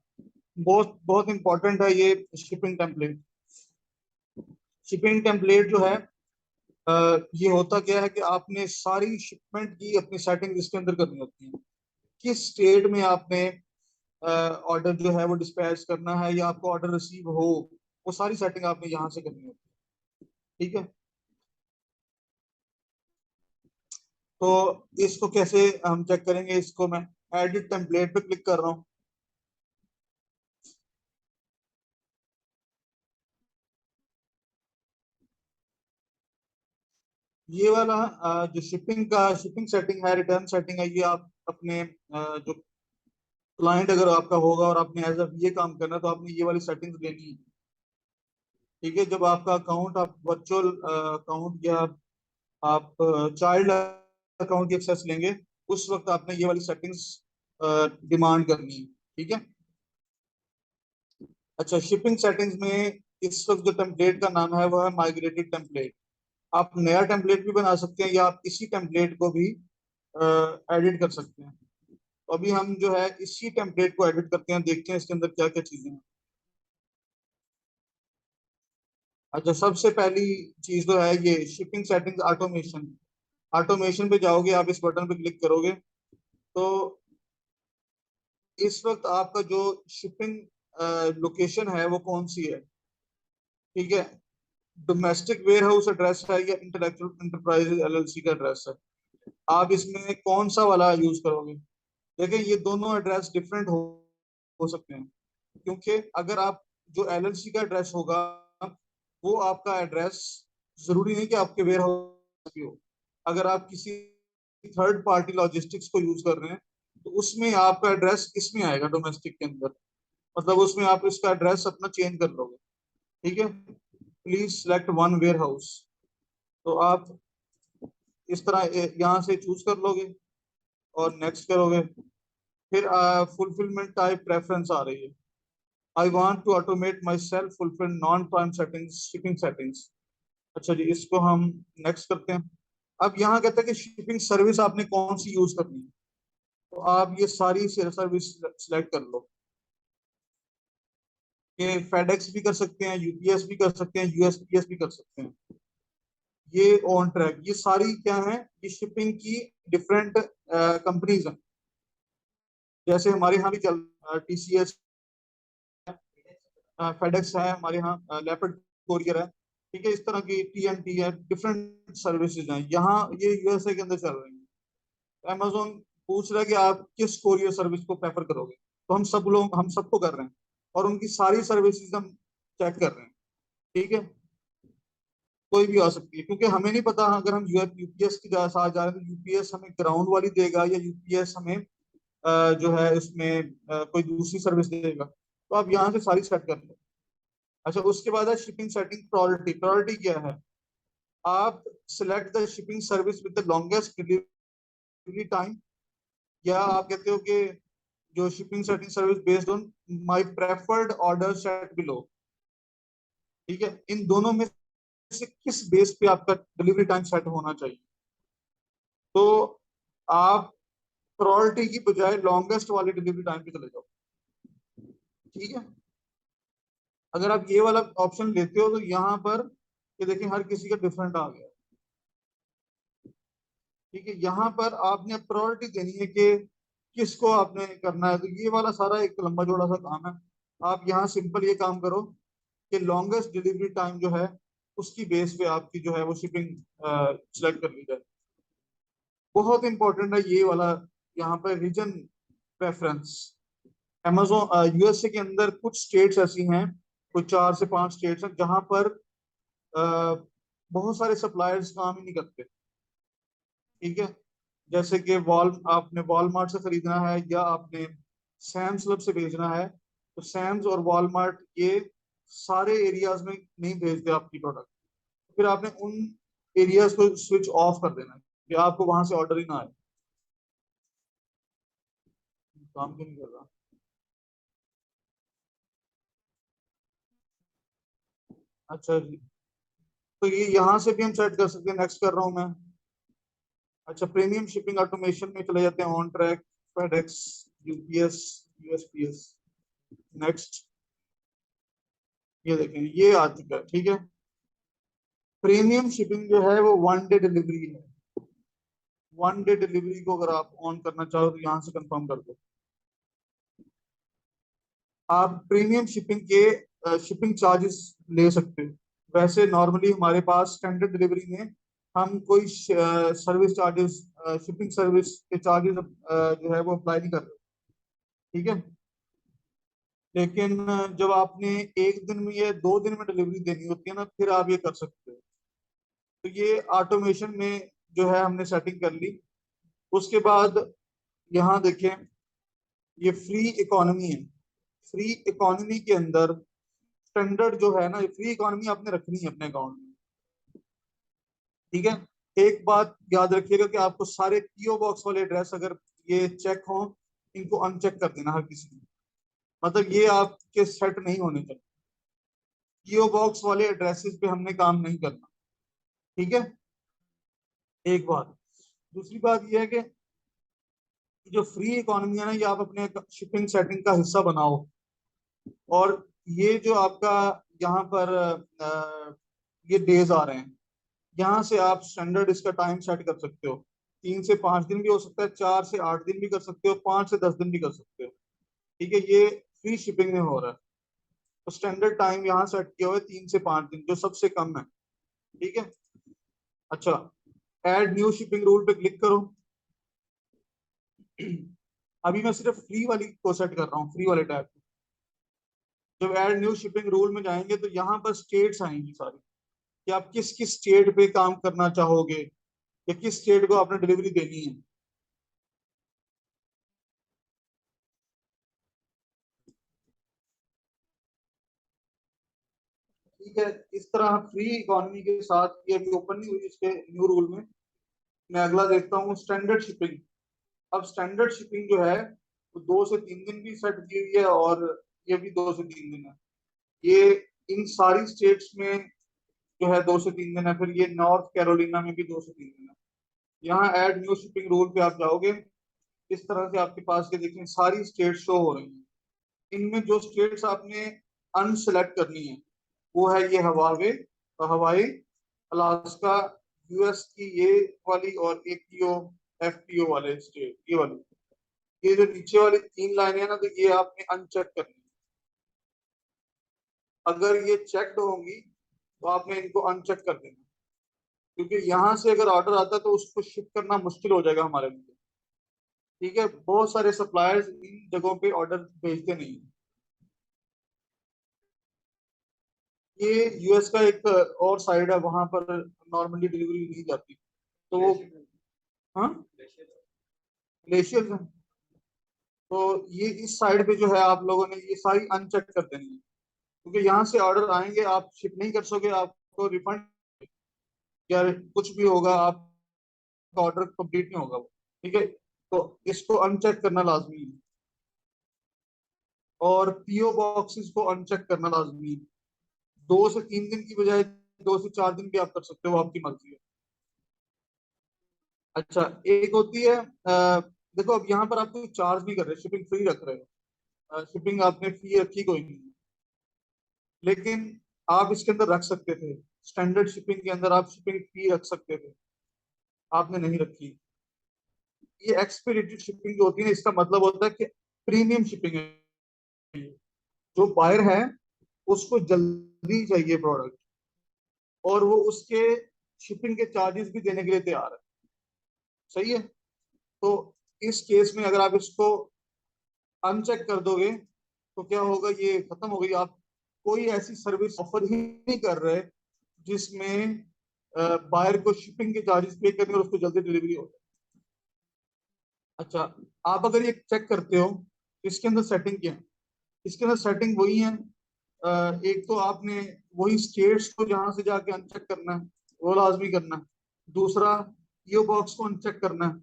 बहुत बहुत इंपॉर्टेंट है ये शिपिंग टेम्पलेट। शिपिंग टेम्पलेट जो है ये होता क्या है कि आपने सारी शिपमेंट की अपनी सेटिंग इसके अंदर करनी होती है। किस स्टेट में आपने ऑर्डर जो है वो डिस्पैच करना है या आपको ऑर्डर रिसीव हो, वो सारी सेटिंग आपने यहाँ से करनी होती है। ठीक है, तो इसको कैसे हम चेक करेंगे, इसको मैं एडिट टेम्पलेट पे क्लिक कर रहा हूँ। ये वाला जो शिपिंग सेटिंग है, रिटर्न सेटिंग है, ये आप अपने जो क्लाइंट अगर आपका होगा और आपने एज अ ये काम करना है तो आपने ये वाली सेटिंग्स लेनी है। ठीक है, जब आपका अकाउंट आप वर्चुअल अकाउंट या आप चाइल्ड अकाउंट की एक्सेस लेंगे उस वक्त आपने ये वाली सेटिंग्स डिमांड करनी है। ठीक है, अच्छा, शिपिंग सेटिंग्स में इस वक्त जो टेम्पलेट का नाम है वो है माइग्रेटेड टेम्पलेट। आप नया टेम्पलेट भी बना सकते हैं या आप इसी टेम्पलेट को भी एडिट कर सकते हैं। तो अभी हम जो है इसी टेम्पलेट को एडिट करते हैं, देखते हैं इसके अंदर क्या क्या चीजें हैं। अच्छा, सबसे पहली चीज तो है ये शिपिंग सेटिंग्स ऑटोमेशन। ऑटोमेशन पे जाओगे, आप इस बटन पे क्लिक करोगे तो इस वक्त आपका जो शिपिंग लोकेशन है वो कौन सी है। ठीक है, डोमेस्टिक वेयर हाउस एड्रेस है या इंटेलेक्चुअल इंटरप्राइज एलएलसी का एड्रेस है, आप इसमें कौन सा वाला यूज करोगे। देखिए, ये दोनों एड्रेस डिफरेंट हो सकते हैं क्योंकि अगर आप जो एलएलसी का एड्रेस होगा वो आपका एड्रेस जरूरी नहीं कि आपके वेयर हाउस की हो। अगर आप किसी थर्ड पार्टी लॉजिस्टिक्स को यूज कर रहे हैं तो उसमें आपका एड्रेस इसमें आएगा डोमेस्टिक के अंदर। मतलब उसमें आप इसका एड्रेस अपना चेंज कर लोगे। ठीक है, please select one warehouse. तो आप इस तरह यहाँ से चूज कर लोगे और नेक्स्ट करोगे। फिर फुलफिलमेंट टाइप प्रेफरेंस आ रही है। I want to automate my self fulfil non prime settings shipping settings. अच्छा जी, इसको हम नेक्स्ट करते हैं। अब यहाँ कहते हैं कि शिपिंग सर्विस आपने कौन सी यूज करनी है। तो आप ये सारी सर्विस सिलेक्ट कर लो। ये फेडेक्स भी कर सकते हैं, यूपीएस भी कर सकते हैं, यूएसपीएस भी कर सकते हैं। ये ऑन ट्रैक, ये सारी क्या है, ये शिपिंग की डिफरेंट कंपनीज हैं। जैसे हमारे यहाँ भी चल टीसीएस, फेडेक्स है हमारे यहाँ, लेपर्ड कोरियर है। ठीक है, इस तरह की टीएनटी है, डिफरेंट सर्विसेज हैं यहाँ, ये यूएसए के अंदर चल रही है। अमेजोन पूछ रहा है कि आप किस कोरियर सर्विस को प्रेफर करोगे। तो हम सबको कर रहे हैं, और उनकी सारी सर्विसेज हम चेक कर रहे हैं। ठीक है, कोई भी आ सकती है, क्योंकि हमें नहीं पता अगर हम यूपीएस के साथ जा रहे हैं तो यूपीएस हमें ग्राउंड वाली देगा या यूपीएस हमें जो है उसमें कोई दूसरी सर्विस देगा। तो आप यहाँ से सारी सेट कर लो। अच्छा, उसके बाद है शिपिंग सेटिंग प्रायोरिटी। प्रायोरिटी क्या है, आप select the shipping service with the longest delivery time, या आप कहते हो कि जो shipping setting service based on my preferred order set below. ठीक है, इन दोनों में से किस बेस पे आपका डिलीवरी टाइम सेट होना चाहिए। तो आप प्रायोरिटी की बजाय लॉन्गेस्ट वाले डिलीवरी टाइम पे चले जाओ। ठीक है, अगर आप ये वाला ऑप्शन लेते हो तो यहाँ पर ये देखिए हर किसी का डिफरेंट आ गया। ठीक है, यहाँ पर आपने प्रायोरिटी देनी है कि किसको आपने करना है। तो ये वाला सारा एक लंबा जोड़ा सा काम है। आप यहाँ सिंपल ये काम करो कि लॉन्गेस्ट डिलीवरी टाइम जो है उसकी बेस पे आपकी जो है वो शिपिंग सिलेक्ट कर ली जाए। बहुत इंपॉर्टेंट है ये वाला, यहाँ पर रीजन प्रेफरेंस। अमेजोन यूएसए के अंदर कुछ स्टेट्स ऐसी हैं, कुछ 4 से 5 स्टेट्स हैं जहां पर अ, बहुत सारे सप्लायर्स काम ही नहीं करते। ठीक है, जैसे कि आपने वॉलमार्ट से खरीदना है या आपने सैम्स क्लब से भेजना है, तो सैम्स और वॉलमार्ट ये सारे एरियाज में नहीं भेजते आपकी प्रोडक्ट। फिर आपने उन एरियाज को स्विच ऑफ कर देना है कि आपको वहां से ऑर्डर ही ना आए। काम क्यों नहीं कर रहा। अच्छा जी, तो ये यहाँ से भी हम सेट कर सकते हैं। नेक्स्ट कर रहा हूँ मैं। अच्छा, प्रीमियम शिपिंग ऑटोमेशन में चले जाते हैं। On track, FedEx, UPS, USPS. Next, ये देखें ये आ चुका है। ठीक है, प्रीमियम शिपिंग जो है वो 1 डे डिलीवरी है। 1 डे डिलीवरी को अगर आप ऑन करना चाहो तो यहाँ से कंफर्म कर दो। आप प्रीमियम शिपिंग के शिपिंग चार्जेस ले सकते हो। वैसे नॉर्मली हमारे पास स्टैंडर्ड डिलीवरी में हम कोई सर्विस चार्जेस, शिपिंग सर्विस के चार्जेस जो है वो अप्लाई नहीं कर रहे। ठीक है, लेकिन जब आपने एक दिन में या 2 दिन में डिलीवरी देनी होती है ना, फिर आप ये कर सकते हो। तो ये ऑटोमेशन में जो है हमने सेटिंग कर ली। उसके बाद यहाँ देखें, ये फ्री इकोनॉमी है। फ्री इकोनॉमी के अंदर स्टैंडर्ड जो है ना, ये फ्री इकोनॉमी आपने रखनी है अपने अकाउंट में। ठीक है, एक बात याद रखिएगा कि आपको सारे पीओ बॉक्स वाले एड्रेस अगर ये चेक हो, इनको अनचेक कर देना हर किसी में। मतलब ये आपके सेट नहीं होने चाहिए। पीओ बॉक्स वाले एड्रेसेस पे हमने काम नहीं करना। ठीक है, एक बात। दूसरी बात यह है कि जो फ्री इकोनॉमी है ना, ये आप अपने शिपिंग सेटिंग का हिस्सा बनाओ। और ये जो आपका यहाँ पर ये डेज आ रहे हैं, यहाँ से आप स्टैंडर्ड इसका टाइम सेट कर सकते हो। 3 से 5 दिन भी हो सकता है, 4 से 8 दिन भी कर सकते हो, 5 से 10 दिन भी कर सकते हो। ठीक है, ये फ्री शिपिंग में हो रहा है। तो स्टैंडर्ड टाइम यहाँ सेट किया हुआ है 3 से 5 दिन, जो सबसे कम है। ठीक है, अच्छा, ऐड न्यू शिपिंग रूल पे क्लिक करो। अभी मैं सिर्फ फ्री वाली को सेट कर रहा हूँ, फ्री वाले टैब। जब ऐड न्यू शिपिंग रूल में जाएंगे तो यहाँ पर स्टेट्स आएंगी सारी, कि आप किस किस स्टेट पे काम करना चाहोगे या किस स्टेट को आपने डिलीवरी देनी है। ठीक है। इस तरह फ्री इकोनॉमी के साथ ये अभी ओपन नहीं हुई इसके न्यू रूल में। मैं अगला देखता हूँ स्टैंडर्ड शिपिंग। अब स्टैंडर्ड शिपिंग जो है वो 2 से 3 दिन की सेट की हुई है, और ये भी 2 से 3 दिन है। ये इन सारी स्टेट्स में जो है 2 से 3 दिन है। फिर ये नॉर्थ कैरोलिना में भी 2 से 3 दिन है। यहाँ ऐड न्यू शिपिंग रूल पे आप जाओगे, इस तरह से आपके पास ये देखें सारी स्टेट शो हो रही हैं। इनमें जो स्टेट्स आपने अनसेलेक्ट करनी है वो है ये हवावे, हवाई, अलास्का, यूएस की ये वाली, और एक पीओ एफपीओ वाले स्टेट ये वाली। ये जो नीचे वाली 3 लाइनें हैं ना, तो ये आपने अनचेक करनी है। अगर ये चेक्ड होंगी तो आपने इनको अनचेक कर देना, क्योंकि यहाँ से अगर ऑर्डर आता है तो उसको शिप करना मुश्किल हो जाएगा हमारे लिए। ठीक है, बहुत सारे सप्लायर्स इन जगहों पे ऑर्डर भेजते नहीं। ये यूएस का एक और साइड है, वहां पर नॉर्मली डिलीवरी नहीं जाती। तो वो, हाँ, ग्लेशियर, तो ये इस साइड पे जो है आप लोगों ने ये सारी अनचेक कर देनी है, क्योंकि यहाँ से ऑर्डर आएंगे, आप शिप नहीं कर सकोगे, आपको रिफंड या कुछ भी होगा, आपका ऑर्डर कंप्लीट नहीं होगा वो। ठीक है, तो इसको अनचेक करना लाजमी है। और पीओ बॉक्सेस को अनचेक करना लाजमी है। 2 से 3 दिन की बजाय 2 से 4 दिन भी आप कर सकते हो, आपकी मर्जी है। अच्छा, एक होती है देखो अब यहाँ पर आपको चार्ज नहीं कर रहे, शिपिंग फ्री रख रहे हो, शिपिंग आपने फी रखी कोई नहीं, लेकिन आप इसके अंदर रख सकते थे। स्टैंडर्ड शिपिंग के अंदर आप शिपिंग फी रख सकते थे, आपने नहीं रखी। ये एक्सपीडिटेड शिपिंग जो होती है ना, इसका मतलब होता है कि प्रीमियम शिपिंग है। जो बायर है उसको जल्दी चाहिए प्रोडक्ट, और वो उसके शिपिंग के चार्जेस भी देने के लिए तैयार है। सही है। तो इस केस में अगर आप इसको अनचेक कर दोगे तो क्या होगा, ये खत्म हो गई। आप कोई ऐसी सर्विस ऑफर ही नहीं कर रहे जिसमें बायर को शिपिंग के चार्जेस पे करने और उसको जल्दी डिलीवरी हो। अच्छा, आप अगर ये चेक करते हो इसके अंदर सेटिंग क्या है, इसके अंदर सेटिंग वही है। एक तो आपने वही स्टेट्स को जहां से जाके अनचेक करना है, वो लाजमी करना है। दूसरा, ईओ बॉक्स को अनचेक करना है।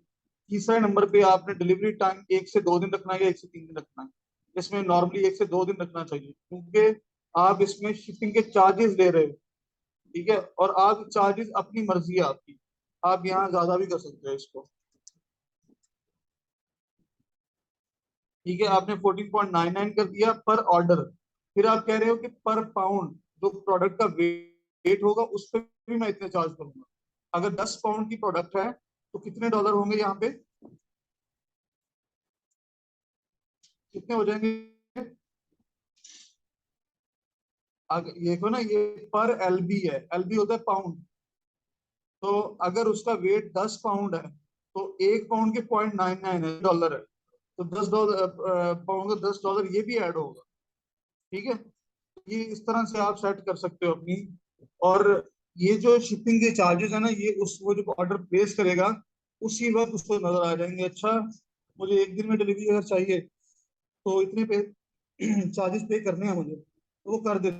तीसरे नंबर पे आपने डिलीवरी टाइम 1 से 2 दिन रखना है या 1 से 3 दिन रखना है। इसमें नॉर्मली 1 से 2 दिन रखना चाहिए, क्योंकि आप इसमें शिपिंग के चार्जेस ले रहे हो। ठीक है, और आप चार्जेस अपनी मर्जी है आपकी, आप यहाँ ज्यादा भी कर सकते हो इसको। ठीक है, आपने 14.99 कर दिया पर ऑर्डर। फिर आप कह रहे हो कि पर पाउंड जो प्रोडक्ट का वेट होगा उस पर भी मैं इतने चार्ज करूंगा। अगर 10 पाउंड की प्रोडक्ट है तो कितने डॉलर होंगे यहाँ पे, कितने हो जाएंगे। ये देखो ना, ये पर एलबी है, एलबी होता है पाउंड। तो अगर उसका वेट 10 पाउंड है तो 1 पाउंड के 0.99 है डॉलर है, तो $10 पाउंड का $10 ये भी ऐड होगा। ठीक है, ये इस तरह से आप सेट कर सकते हो अपनी। और ये जो शिपिंग के चार्जेस है ना, ये उस वो जब ऑर्डर प्लेस करेगा उसी वक्त उसको नजर आ जाएंगे। अच्छा, मुझे 1 दिन में डिलीवरी अगर चाहिए तो इतने पे चार्जेस पे करने हैं मुझे, तो वो कर दे।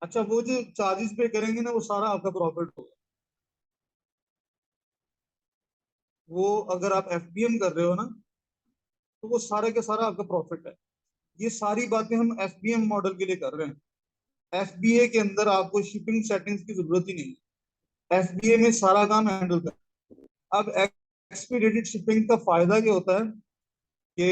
अच्छा, वो जो चार्जेस पे करेंगे ना वो सारा आपका प्रॉफिट होगा। वो अगर आप एफबीएम कर रहे हो ना, तो वो सारे का सारा आपका प्रॉफिट है। ये सारी बातें हम एफबीएम मॉडल के लिए कर रहे हैं। एफबीए के अंदर आपको शिपिंग सेटिंग्स की जरूरत ही नहीं है, एफबीए में सारा काम हैंडल कर। अब एक्सपीडिटेड शिपिंग का फायदा क्या होता है कि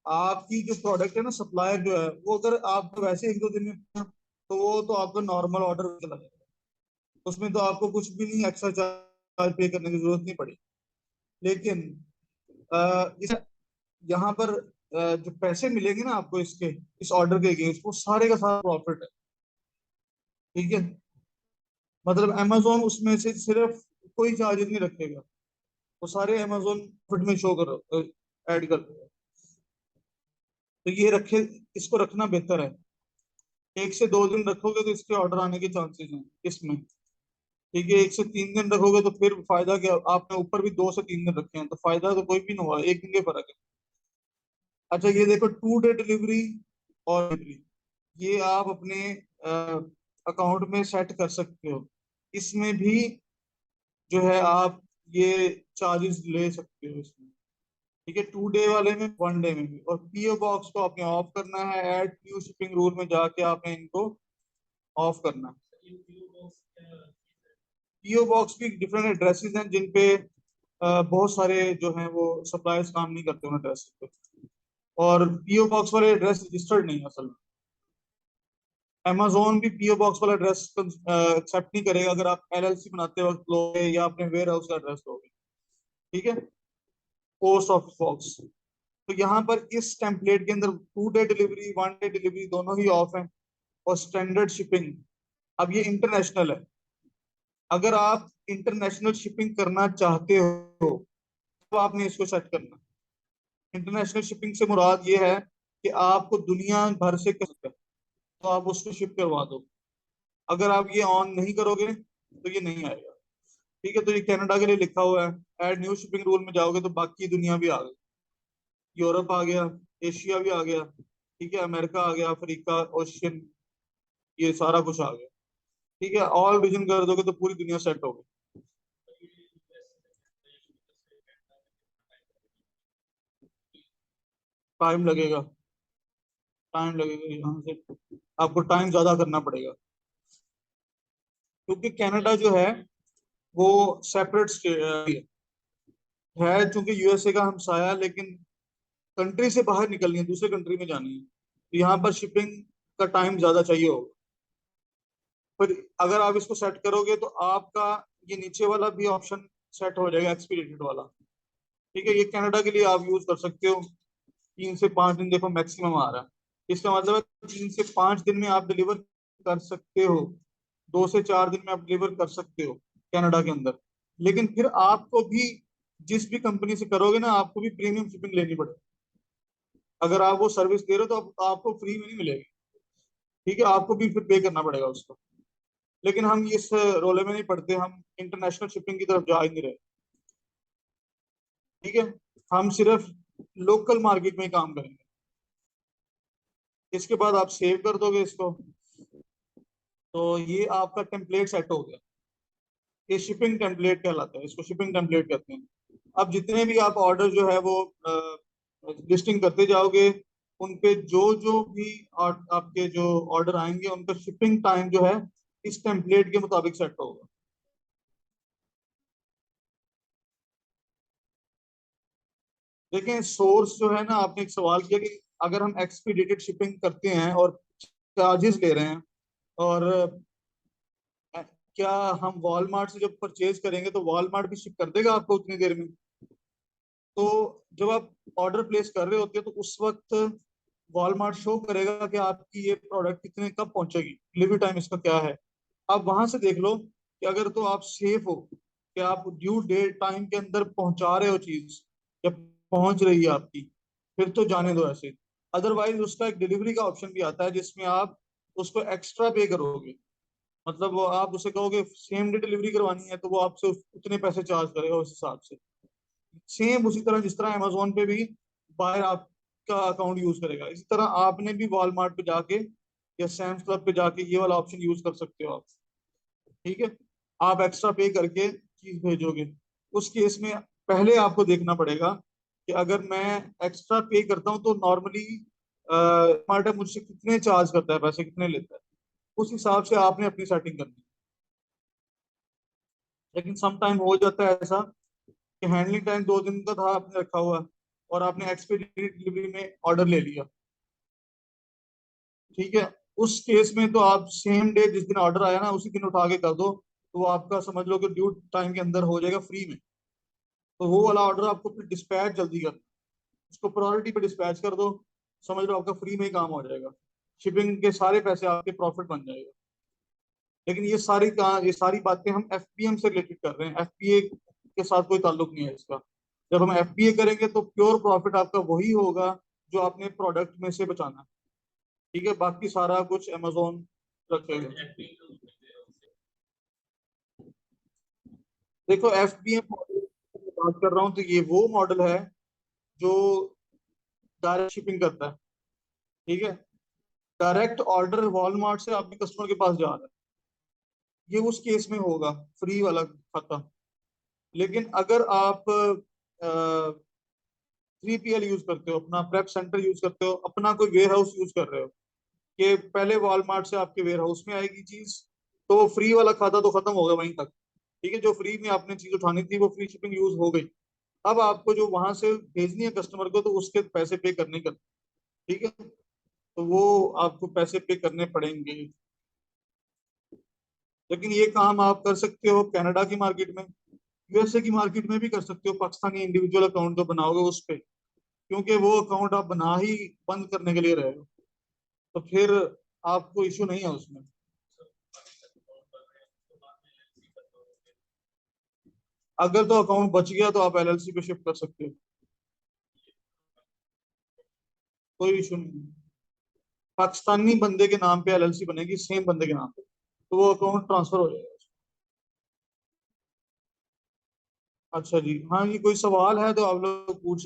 आपकी जो प्रोडक्ट है ना, सप्लायर जो है वो अगर आप वैसे 1 2 दिन में, तो वो तो आपका नॉर्मल ऑर्डर चला जाएगा, उसमें तो आपको कुछ भी नहीं एक्स्ट्रा चार्ज पे करने की जरूरत नहीं पड़ी। लेकिन इस यहाँ पर जो पैसे मिलेंगे ना आपको इसके, इस ऑर्डर के अगेंस्ट, वो सारे का सारा प्रॉफिट है। ठीक है, मतलब अमेजोन उसमें से सिर्फ कोई चार्जेस नहीं रखेगा, वो सारे अमेजोन प्रॉफिट में शो कर ऐड कर देगा। तो ये रखे, इसको रखना बेहतर है। 1 से 2 दिन रखोगे तो इसके ऑर्डर आने के चांसेस हैं इसमें। ठीक है, 1 से 3 दिन रखोगे तो फिर फायदा क्या, आपने ऊपर भी 2 से 3 दिन रखे हैं तो फायदा तो कोई भी ना हुआ, 1 दिन के फर्क है। अच्छा, ये देखो 2 डे डिलीवरी और डिलीवरी। ये आप अपने अकाउंट में सेट कर सकते हो। इसमें भी जो है आप ये चार्जेस ले सकते हो इसमें। ठीक है, 2 डे वाले में, 1 डे में भी। और पीओ बॉक्स को आपने ऑफ करना है, ऐड न्यू शिपिंग रूल में जाके आपने इनको ऑफ करना है। पीओ बॉक्स की डिफरेंट एड्रेसेस हैं जिन पे बहुत सारे जो हैं वो सप्लायर्स काम नहीं करते उन एड्रेस पे। और पीओ बॉक्स वाले एड्रेस रजिस्टर्ड नहीं है असल में। Amazon भी पीओ बॉक्स वाला एड्रेस एक्सेप्ट नहीं करेगा अगर आप एलएलसी बनाते वक्त लोगे या अपने वेयर हाउस का एड्रेस लोगे। ठीक है, पोस्ट ऑफिस बॉक्स। तो यहाँ पर इस टेम्पलेट के अंदर 2 डे डिलीवरी, 1 डे डिलीवरी दोनों ही ऑफ है। और स्टैंडर्ड शिपिंग, अब ये इंटरनेशनल है। अगर आप इंटरनेशनल शिपिंग करना चाहते हो तो आपने इसको सेट करना। इंटरनेशनल शिपिंग से मुराद ये है कि आपको दुनिया भर से कर सकते हैं, तो आप उसको शिप करवा दो। अगर आप ये ऑन नहीं करोगे तो ये नहीं आएगा। ठीक है, तो ये कनाडा के लिए लिखा हुआ है। ऐड न्यू शिपिंग रूल में जाओगे तो बाकी दुनिया भी आ गई। यूरोप आ गया, एशिया भी आ गया, ठीक है, अमेरिका आ गया, अफ्रीका, ओशियन, ये सारा कुछ आ गया। ठीक है, ऑल रीजन कर दोगे तो पूरी दुनिया सेट होगी। टाइम लगेगा, टाइम लगेगा यहाँ से, आपको टाइम ज्यादा करना पड़ेगा। क्योंकि कनाडा जो है वो सेपरेट स्टेट है, चूंकि यूएसए का हमसाया है, लेकिन कंट्री से बाहर निकलनी है, दूसरे कंट्री में जानी है, तो यहाँ पर शिपिंग का टाइम ज्यादा चाहिए होगा। फिर अगर आप इसको सेट करोगे तो आपका ये नीचे वाला भी ऑप्शन सेट हो जाएगा, एक्सपीडिटेड वाला। ठीक है, ये कनाडा के लिए आप यूज कर सकते हो। 3 से 5 दिन देखो मैक्सिमम आ रहा है। इसका मतलब है 3 से 5 दिन में आप डिलीवर कर सकते हो। 2 से 4 दिन में आप डिलीवर कर सकते हो कनाडा के अंदर। लेकिन फिर आपको भी, जिस भी कंपनी से करोगे ना, आपको भी प्रीमियम शिपिंग लेनी पड़ेगी। अगर आप वो सर्विस दे रहे हो तो आपको फ्री में नहीं मिलेगी। ठीक है, आपको भी फिर पे करना पड़ेगा उसको। लेकिन हम इस रोले में नहीं पड़ते, हम इंटरनेशनल शिपिंग की तरफ जा ही नहीं रहे। ठीक है, हम सिर्फ लोकल मार्केट में ही काम करेंगे। इसके बाद आप सेव कर दोगे इसको, तो ये आपका टेम्पलेट सेट हो गया। ये शिपिंग टेम्पलेट कहलाता है, इसको शिपिंग टेम्पलेट कहते हैं। अब जितने भी आप ऑर्डर जो है वो लिस्टिंग करते जाओगे, उनपे जो जो भी आपके जो ऑर्डर आएंगे उनका शिपिंग टाइम जो है इस टेम्पलेट के मुताबिक सेट होगा। देखें, सोर्स जो है ना, आपने एक सवाल किया कि अगर हम एक्सपीडिटेड शिपिंग करते हैं और चार्जेस ले रहे हैं, और क्या हम वॉलमार्ट से जब परचेज करेंगे तो वॉलमार्ट भी शिप कर देगा आपको उतनी देर में? तो जब आप ऑर्डर प्लेस कर रहे होते हैं तो उस वक्त वॉलमार्ट शो करेगा कि आपकी ये प्रोडक्ट कितने कब पहुंचेगी, डिलीवरी टाइम इसका क्या है। आप वहां से देख लो कि अगर तो आप सेफ हो कि आप ड्यू डेट टाइम के अंदर पहुंचा रहे हो चीज, जब पहुंच रही है आपकी, फिर तो जाने दो ऐसे। अदरवाइज उसका एक डिलीवरी का ऑप्शन भी आता है जिसमें आप उसको एक्स्ट्रा पे करोगे। मतलब वो आप उसे कहोगे सेम डे डिलीवरी करवानी है तो वो आपसे उतने पैसे चार्ज करेगा उस हिसाब से। सेम उसी तरह जिस तरह अमेजोन पे भी बायर आपका अकाउंट यूज करेगा, इसी तरह आपने भी वॉलमार्ट पे जाके या सैम्स क्लब पे जाके ये वाला ऑप्शन यूज कर सकते हो आप। ठीक है, आप एक्स्ट्रा पे करके चीज भेजोगे। उस केस में पहले आपको देखना पड़ेगा कि अगर मैं एक्स्ट्रा पे करता हूँ तो नॉर्मली स्मार्ट मुझसे कितने चार्ज करता है, पैसे कितने लेता है। उस हिसाब से आपने अपनी सेटिंग करनी है। लेकिन सम टाइम हो जाता है ऐसा कि हैंडलिंग टाइम 2 दिन का था आपने रखा हुआ, और आपने एक्सपीडिटेड डिलीवरी में ऑर्डर ले लिया। ठीक है, उस केस में तो आप सेम डे जिस दिन ऑर्डर आया ना उसी दिन उठा के कर दो, तो वो आपका समझ लो कि ड्यू टाइम के अंदर हो जाएगा फ्री में। तो वो वाला ऑर्डर आपको फिर डिस्पैच जल्दी कर, उसको प्रायोरिटी पे डिस्पैच कर दो। समझ लो आपका फ्री में ही काम हो जाएगा, शिपिंग के सारे पैसे आपके प्रॉफिट बन जाएगा। लेकिन ये सारी बातें हम एफपीएम से रिलेटेड कर रहे हैं, एफपीए के साथ कोई ताल्लुक नहीं है इसका। जब हम एफपीए करेंगे तो प्योर प्रॉफिट आपका वही होगा जो आपने प्रोडक्ट में से बचाना है। ठीक है, बाकी सारा कुछ अमेजोन रखेगा। देखो, एफपीएम मॉडल की बात कर रहा हूँ तो ये वो मॉडल है जो डायरेक्ट शिपिंग करता है। ठीक है, डायरेक्ट ऑर्डर वॉलमार्ट से आपके कस्टमर के पास जा रहा है, ये उस केस में होगा फ्री वाला खाता। लेकिन अगर आप 3PL यूज करते हो, अपना प्रेप सेंटर यूज करते हो, अपना कोई वेयर हाउस यूज कर रहे हो, कि पहले वॉलमार्ट से आपके वेयर हाउस में आएगी चीज, तो वो फ्री वाला खाता तो खत्म हो गया वहीं तक। ठीक है, जो फ्री में आपने चीज उठानी थी वो फ्री शिपिंग यूज हो गई। अब आपको जो वहां से भेजनी है कस्टमर को, तो उसके पैसे पे करने कर, ठीक है, तो वो आपको पैसे पे करने पड़ेंगे। लेकिन ये काम आप कर सकते हो कनाडा की मार्केट में, यूएसए की मार्केट में भी कर सकते हो, पाकिस्तानी इंडिविजुअल अकाउंट जो बनाओगे उस पे, क्योंकि वो अकाउंट आप बना ही बंद करने के लिए रहे हो, तो फिर आपको इशू नहीं है उसमें। अगर तो अकाउंट बच गया तो आप एलएलसी पे शिफ्ट कर सकते हो, कोई इशू नहीं है। पाकिस्तानी बंदे के नाम पे एलएलसी बनेगी, सेम बंदे के नाम पे, तो वो अकाउंट ट्रांसफर हो जाएगा। अच्छा जी, हाँ, ये कोई सवाल है तो आप लोग पूछ